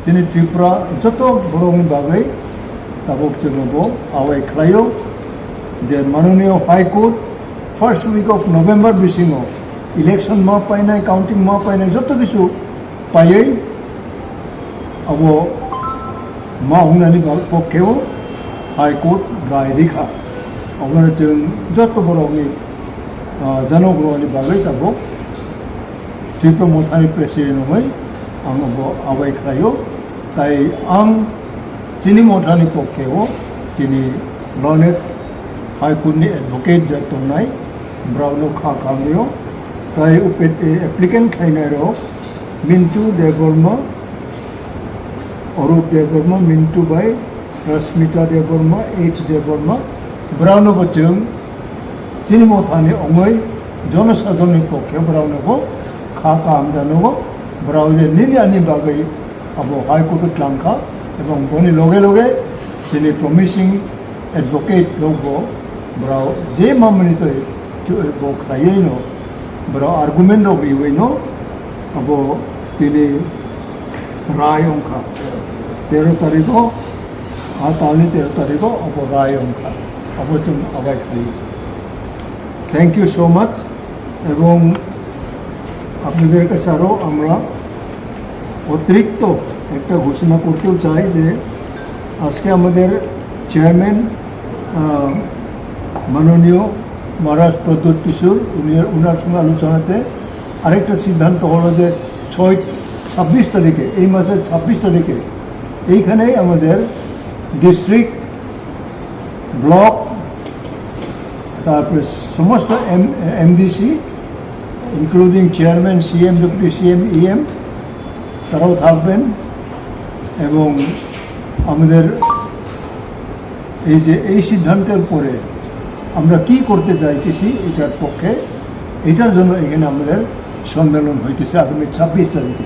जोंनि त्रिपुरा जत बर'नि बागै ताबुक जोङो आवाय खालायो जे माननीय high court first week of November बिसिङो इलेक्शन मा पाइनाय काउंटिंग मा पाइनाय जत किछु पायै अब मा हमनानै पक्षेव हाईकोर्ट राय रिखा अब्लानो जों जत बर'नि जनग्रहनि बागै ताबुक त्रिपुरा मोथानि प्रेसिडेन्ट हय आं आवाय खालायो ताई आं चिनी मोथानि पक्षेव चिनी लर्नेड हाईकोर्टनि एडवोकेट जा दंनाय ब्राउनो खा खालामनायाव ताई एप्लिकेन्ट खालायनायाव मिन्टु देबबर्मा अरूप देबबर्मा मिन्टु बाई रश्मिता देबबर्मा एच देबबर्मा ब्राउनो जों चिनी मोथानि अङै जनसाधारणनि पक्षे ब्राउनो खा खालामजानो ब्राउजे निलियानि बागै अब हाईकोर्ट tlangka এবং বনি লগে লগে চিনি প্রমিসিং এডভোকেট লোক ব্রাও যে মামনি তো বখাই নো ব্রাও আর্গুমেন্ট অফ ইউনো अब তিনি রায় অংকা 13 তারিখ আতালি 13 তারিখ अब রায় অংকা अब তুমি আবাই খাই থ্যাংক ইউ সো মাচ এবং আপনাদের কাছে আরো আমরা অতিরিক্ত একটা ঘোষণা করতেও চাই যে আজকে আমাদের চেয়ারম্যান মাননীয় মহারাজ প্রদ্যোৎ কিশোর উনার সঙ্গে আলোচনাতে আরেকটা সিদ্ধান্ত হলো যে 26 তারিখে এই মাসের 26 তারিখে এইখানেই আমাদের ডিস্ট্রিক্ট ব্লক তারপরে সমস্ত MDC including chairman CM deputy CM EM তারাও থাকবেন এবং আমাদের এই যে এই সিদ্ধান্তের পরে আমরা কি করতে চাইতেছি এটার পক্ষে এটার জন্য এখানে আমাদের সম্মেলন হইতেছে আগামী 26 তারিখে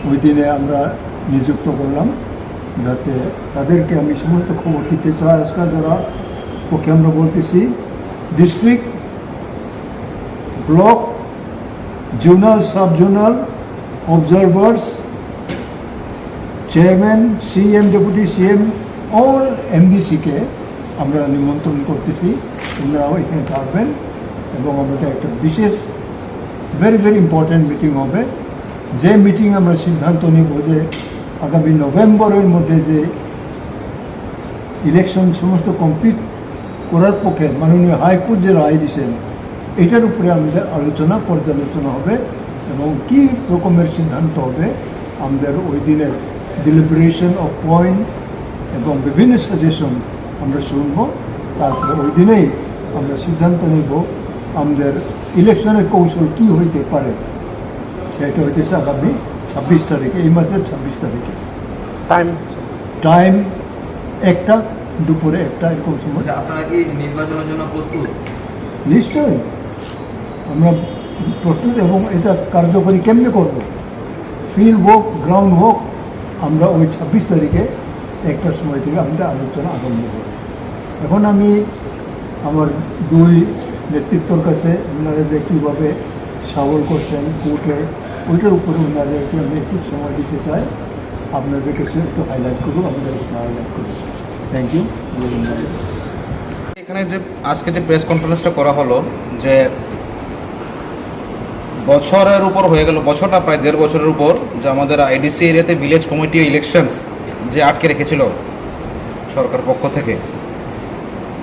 ওই দিনে আমরা নিযুক্ত করলাম যাতে তাদেরকে আমি সমস্ত খবর দিতে চাই আজকাল যারা পক্ষে আমরা বলতেছি district block zonal sub zonal observers, chairman, CM, deputy CM, all MDC কে আমরা নিমন্ত্রণ করতেছি ওনারাও এখানে থাকবেন এবং আমাদের একটা বিশেষ ভেরি ইম্পর্টেন্ট মিটিং হবে যে মিটিং আমরা সিদ্ধান্ত নিব যে আগামী নভেম্বরের মধ্যে যে ইলেকশন সমস্ত কমপ্লিট করার পক্ষে মাননীয় হাইকোর্ট যে রায় দিয়েছেন এটার উপরে আমাদের আলোচনা পর্যালোচনা হবে এবং কি রকমের সিদ্ধান্ত হবে আমাদের ওই দিনের ডিলিবারেশন অফ পয়েন্ট এবং বিভিন্ন সাজেশন আমরা শুনব তারপরে ওই দিনেই আমরা সিদ্ধান্ত নেব আমাদের ইলেকশনের কৌশল কি হইতে পারে সেটা হইতেছে আগামী 26 তারিখে এই মাসের 26 তারিখে টাইম একটা দুপুরে একটা এরকম সময় আপনারা কি নির্বাচনের জন্য প্রস্তুত নিশ্চয়ই আমরা প্রস্তুত এবং এটা কার্যকরী কেমনে করব ফিল্ড হোক গ্রাউন্ড হোক আমরা ওই 26 তারিখে একটার সময় থেকে আমাদের আলোচনা আরম্ভ করব এখন আমি আমার দুই নেতৃত্বর কাছে ওনারা যে কীভাবে সাবল করছেন কোর্টে ওইটার উপরে ওনাদেরকে আমি একটু সময় দিতে চাই আপনাদের কাছে একটু হাইলাইট করব আমাদের কাছে হাইলাইট করব থ্যাংক ইউ এখানে যে আজকে যে প্রেস কনফারেন্সটা করা হলো যে বছরের উপর হয়ে গেল বছরটা প্রায় 1.5 বছরের উপর যে আমাদের আইডিসি এরিয়াতে ভিলেজ কমিটি ইলেকশনস যে আটকে রেখেছিল সরকার পক্ষ থেকে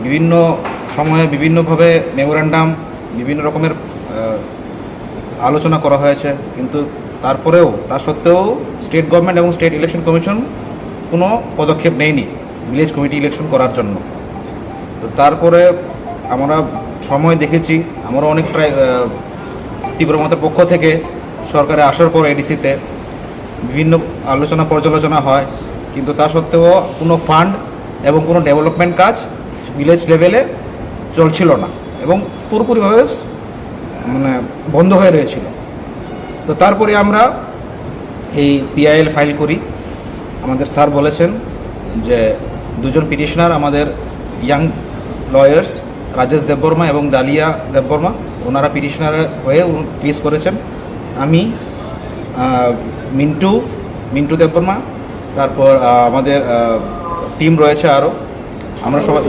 বিভিন্ন সময়ে বিভিন্নভাবে মেমোরেন্ডাম বিভিন্ন রকমের আলোচনা করা হয়েছে কিন্তু তারপরেও তা সত্ত্বেও স্টেট গভর্নমেন্ট এবং স্টেট ইলেকশন কমিশন কোনো পদক্ষেপ নেয়নি ভিলেজ কমিটি ইলেকশন করার জন্য তো তারপরে আমরা সময় দেখেছি আমরা অনেক ত্রিপুরা মতের পক্ষ থেকে সরকারে আসার পর এডিসিতে বিভিন্ন আলোচনা পর্যালোচনা হয় কিন্তু তা সত্ত্বেও কোনো ফান্ড এবং কোনো ডেভেলপমেন্ট কাজ ভিলেজ লেভেলে চলছিল না এবং পুরোপুরিভাবে মানে বন্ধ হয়ে রয়েছিল তো তারপরে আমরা এই পিআইএল ফাইল করি আমাদের স্যার বলেছেন যে দুজন পিটিশনার আমাদের ইয়াং লয়ার্স রাজেশ দেববর্মা এবং ডালিয়া দেববর্মা ওনারা পিটিশনার হয়ে কেস করেছেন আমি মিন্টু মিন্টু দেববর্মা, তারপর আমাদের টিম রয়েছে আরও। আমরা সবাই,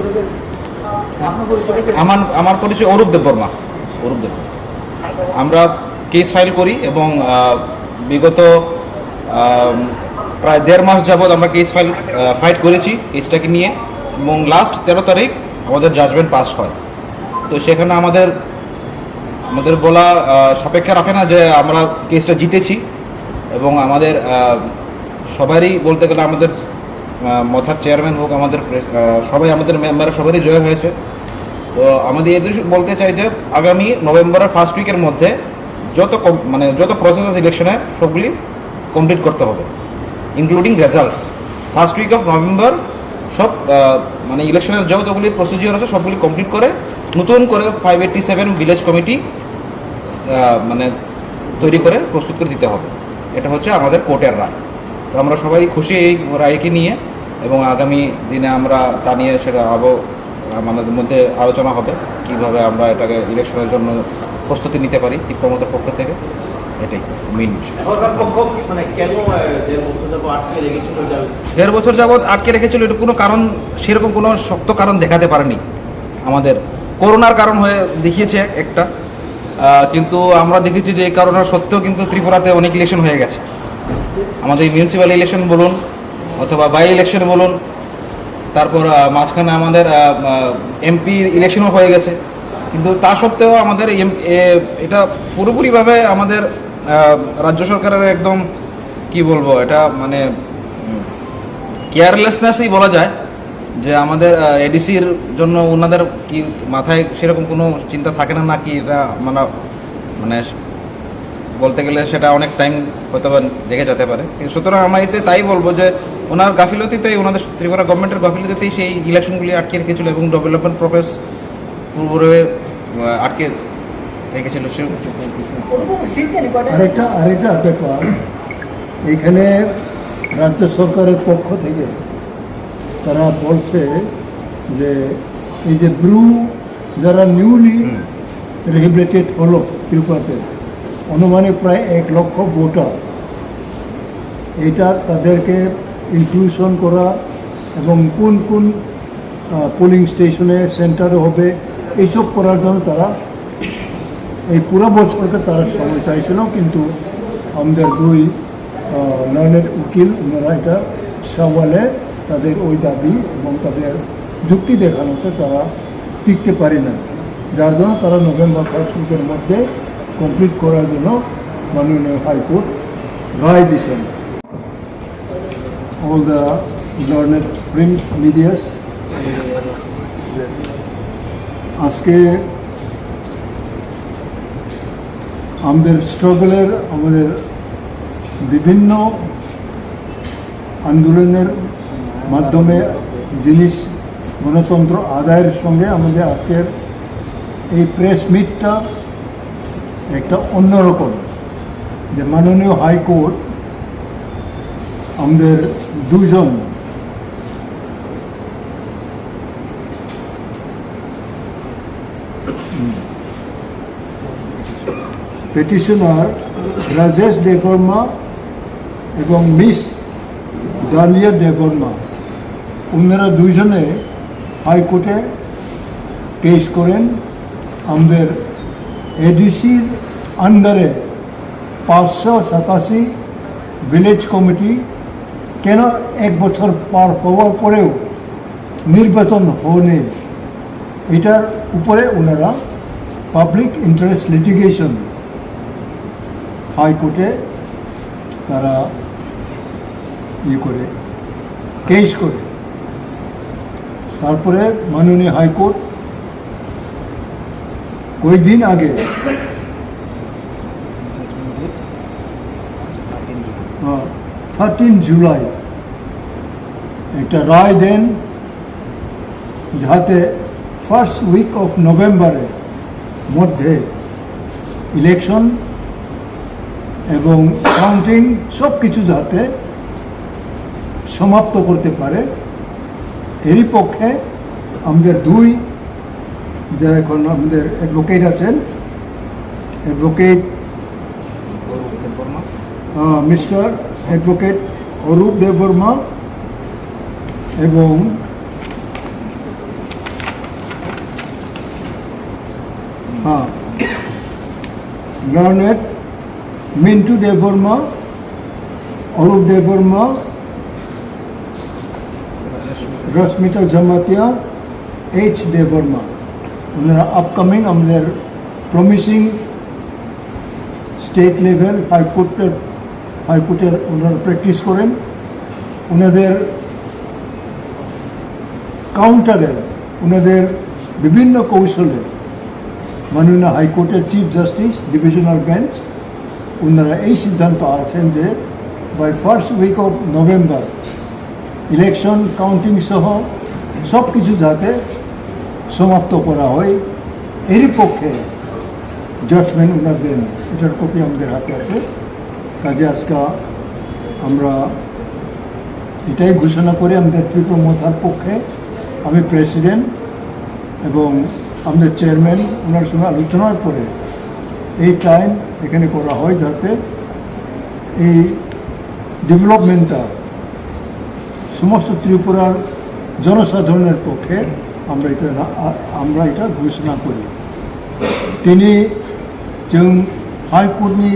আমার পরিচয় অরূপ দেববর্মা। আমরা কেস ফাইল করি এবং বিগত প্রায় 1.5 মাস যাবৎ আমরা কেস ফাইট করেছি কেসটাকে নিয়ে, এবং লাস্ট 13 তারিখ আমাদের জাজমেন্ট পাস হয়। তো সেখানে আমাদের বলা সাপেক্ষে রাখে না যে আমরা কেসটা জিতেছি, এবং আমাদের সবারই বলতে গেলে আমাদের মথার চেয়ারম্যান হোক, আমাদের সবাই, আমাদের মেম্বাররা সবারই জয় হয়েছে। তো আমাদের এদের বলতে চাই যে আগামী নভেম্বরের ফার্স্ট উইকের মধ্যে যত প্রসেস আছে ইলেকশনে সবগুলি কমপ্লিট করতে হবে, including results. First week of November সব ইলেকশনের যতগুলি প্রসিজিওর আছে সবগুলি কমপ্লিট করে নতুন করে 587 ভিলেজ কমিটি তৈরি করে প্রস্তুত করে দিতে হবে। এটা হচ্ছে আমাদের কোর্টের রায়। তো আমরা সবাই খুশি এই রায়কে নিয়ে, এবং আগামী দিনে আমরা তা নিয়ে সেটা আমাদের মধ্যে আলোচনা হবে কিভাবে আমরা এটাকে ইলেকশনের জন্য প্রস্তুতি নিতে পারি প্রমোটার পক্ষ থেকে। এটাই মেইন বিষয়। 1.5 বছর যাবৎ আটকে রেখেছিল, এটা কোনো কারণ, সেরকম কোনো শক্ত কারণ দেখাতে পারেনি। আমাদের করোনার কারণ হয়ে দেখিয়েছে একটা, কিন্তু আমরা দেখেছি যে এই কারণের সত্ত্বেও কিন্তু ত্রিপুরাতে অনেক ইলেকশন হয়ে গেছে। আমাদের মিউনিসিপ্যাল ইলেকশন বলুন অথবা বাই ইলেকশন বলুন, তারপর মাঝখানে আমাদের এমপি ইলেকশনও হয়ে গেছে, কিন্তু তা সত্ত্বেও আমাদের এটা পুরোপুরিভাবে আমাদের রাজ্য সরকারের একদম কি বলবো, এটা কেয়ারলেসনেসই বলা যায়, যে আমাদের এডিসির জন্য ওনাদের কি মাথায় সেরকম কোনো চিন্তা থাকে না নাকি, এটা বলতে গেলে সেটা অনেক টাইম হয়তো বা দেখে যেতে পারে। সুতরাং আমরা এটা তাই বলবো যে ওনার গাফিলতিতেই, ওনাদের ত্রিপুরা গভর্নমেন্টের গাফিলতিতেই সেই ইলেকশনগুলি আটকে রেখেছিল এবং ডেভেলপমেন্ট প্রসেস পুরোপুরি আটকে রেখেছিল। আরেকটা ব্যাপার, এখানে রাজ্য সরকারের পক্ষ থেকে তারা বলছে যে এই যে ব্রু যারা নিউলি রিহেবিলিটেড হলো ত্রিপুরাতে, অনুমানিক প্রায় 1 লক্ষ ভোটার, এটা তাদেরকে ইনক্লুশন করা এবং কোন কোন পোলিং স্টেশনে সেন্টারে হবে এইসব করার জন্য তারা এই পুরো বছরকে তারা সময় চাইছিল, কিন্তু আমাদের 2 নয়নের উকিল ওনারা এটা সওয়ালে তাদের ওই দাবি এবং তাদের যুক্তি দেখানোতে তারা টিকতে পারে না, যার জন্য তারা নভেম্বর ফার্স্ট উইকের মধ্যে কমপ্লিট করার জন্য মাননীয় হাইকোর্ট রায় দিয়েছেন। All the learned print medias, আজকে আমাদের স্ট্রাগলের, আমাদের বিভিন্ন আন্দোলনের মাধ্যমে জিনিস গণতন্ত্র আদায়ের সঙ্গে আমাদের আজকের এই প্রেস মিটটা একটা অন্যরকম, যে মাননীয় হাইকোর্ট আমাদের 2জন পিটিশনার রাজেশ দেববর্মা এবং মিস ডালিয়া দেববর্মা, ওনারা 2জনে হাইকোর্টে কেস করেন আমাদের এডিসির আন্ডারে 587 ভিলেজ কমিটি কেন 1 বছর পার হওয়ার পরেও নির্বাচন হয়নি, এটার উপরে ওনারা পাবলিক ইন্টারেস্ট লিটিগেশন হাইকোর্টে তারা করে কেস করে। তারপরে মাননীয় হাইকোর্ট কয়েকদিন আগে 13 জুলাই একটা রায় দেন, যাতে ফার্স্ট উইক অফ নভেম্বরের মধ্যে ইলেকশন এবং কাউন্টিং সব কিছু যাতে সমাপ্ত করতে পারে। এরই পক্ষে আমাদের 2 যারা এখন আমাদের অ্যাডভোকেট আছেন, advocate mister advocate Arup Debbarma এবং লর্নেট মিন্টু দেববর্মা, অরূপ দেববর্মা, রশ্মিতা জামাতিয়া, এইচ দেববর্মা। ওনারা আপকামিং আমাদের প্রমিসিং স্টেট লেভেল হাইকোর্টের ওনারা প্র্যাকটিস করেন। ওনাদের কাউন্টারে ওনাদের বিভিন্ন কৌশলে মাননীয় হাইকোর্টের চিফ জাস্টিস ডিভিশনাল বেঞ্চ ওনারা এই সিদ্ধান্ত আসেন যে by first week of November election counting সহ সব কিছু যাতে সমাপ্ত করা হয়, এরই পক্ষে জাজমেন্ট ওনার দেন। এটার কপি আমাদের হাতে আছে। কাজে আজকে আমরা এটাই ঘোষণা করে আমাদের ত্রিপুরা মথার পক্ষে আমি প্রেসিডেন্ট এবং আমাদের চেয়ারম্যান ওনার সঙ্গে আলোচনার পরে এই টাইম এখানে করা হয় যাতে এই ডেভেলপমেন্টটা সমস্ত ত্রিপুরার জনসাধারণের পক্ষে আমরা এটা ঘোষণা করি। তিনি जों हाइकर्टनि